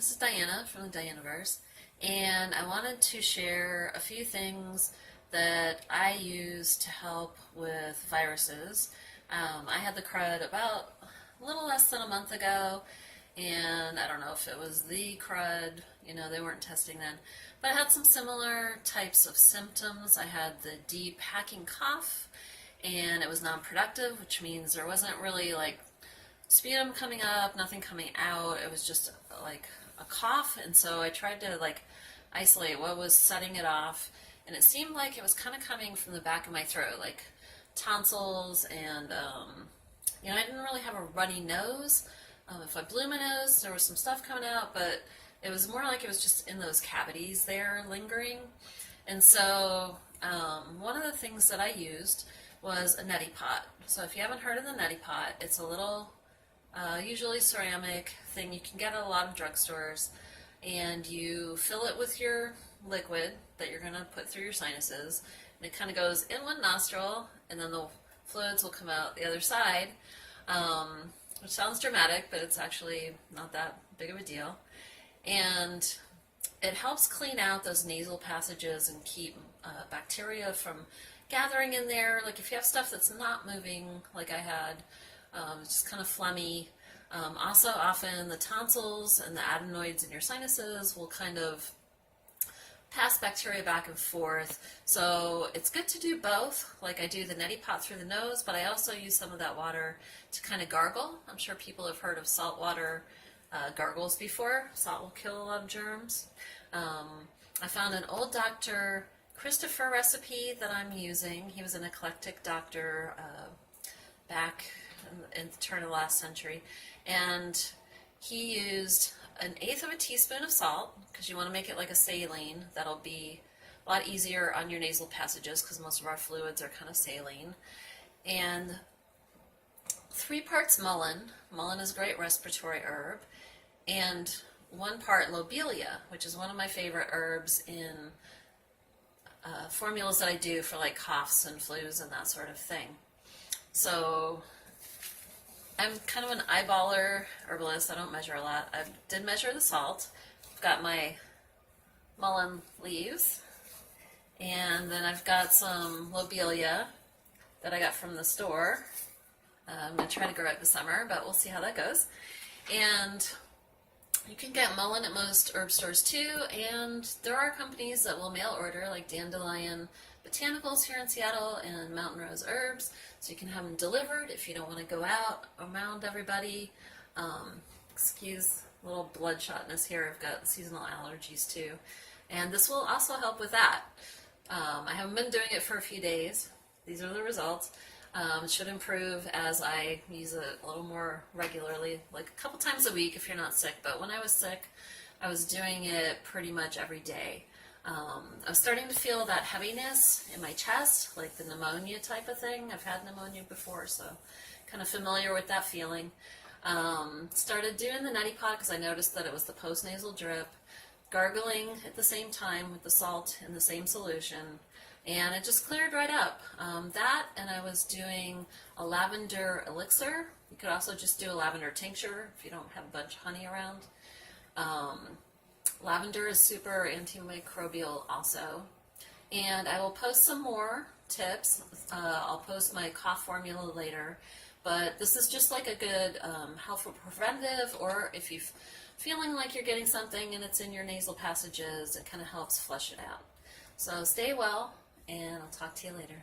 This is Diana from the Dianaverse, and I wanted to share a few things that I use to help with viruses. I had the crud about a little less than a month ago, and I don't know if it was the crud, they weren't testing then, but I had some similar types of symptoms. I had the deep hacking cough, and it was non-productive, which means there wasn't really like sputum coming up, nothing coming out. It was just like a cough, and so I tried to isolate what was setting it off, and it seemed like it was kind of coming from the back of my throat, like tonsils, and I didn't really have a runny nose. If I blew my nose, there was some stuff coming out, but it was more like it was just in those cavities there lingering. And so one of the things that I used was a Neti Pot. So if you haven't heard of the Neti Pot, it's a little usually ceramic thing you can get at a lot of drugstores, and you fill it with your liquid that you're going to put through your sinuses, and it kind of goes in one nostril, and then the fluids will come out the other side, which sounds dramatic, but it's actually not that big of a deal. And it helps clean out those nasal passages and keep bacteria from gathering in there. Like if you have stuff that's not moving, like I had, it's just kind of phlegmy. Also, often the tonsils and the adenoids in your sinuses will kind of pass bacteria back and forth. So it's good to do both. Like I do the Neti Pot through the nose, but I also use some of that water to kind of gargle. I'm sure people have heard of salt water gargles before. Salt will kill a lot of germs. I found an old Dr. Christopher recipe that I'm using. He was an eclectic doctor back in the turn of the last century, and he used 1/8 of a teaspoon of salt, because you want to make it like a saline. That'll be a lot easier on your nasal passages because most of our fluids are kind of saline. And 3 parts mullein. Mullein is a great respiratory herb. And 1 part lobelia, which is one of my favorite herbs in formulas that I do for like coughs and flus and that sort of thing. So I'm kind of an eyeballer herbalist. I don't measure a lot. I did measure the salt. I've got my mullein leaves, and then I've got some lobelia that I got from the store. I'm going to try to grow it this summer, but we'll see how that goes. And you can get mullein at most herb stores too, and there are companies that will mail order, like Dandelion Botanicals here in Seattle and Mountain Rose Herbs, so you can have them delivered if you don't want to go out around everybody. Excuse a little bloodshotness here. I've got seasonal allergies too, and this will also help with that. I haven't been doing it for a few days. These are the results. It should improve as I use it a little more regularly, like a couple times a week if you're not sick. But when I was sick, I was doing it pretty much every day. I was starting to feel that heaviness in my chest, like the pneumonia type of thing. I've had pneumonia before, so kind of familiar with that feeling. Started doing the Neti Pot because I noticed that it was the post-nasal drip, gargling at the same time with the salt in the same solution, and it just cleared right up. That, and I was doing a lavender elixir. You could also just do a lavender tincture if you don't have a bunch of honey around. Lavender is super antimicrobial also. And I will post some more tips. I'll post my cough formula later. But this is just like a good helpful preventative, or if you're feeling like you're getting something and it's in your nasal passages, it kind of helps flush it out. So stay well, and I'll talk to you later.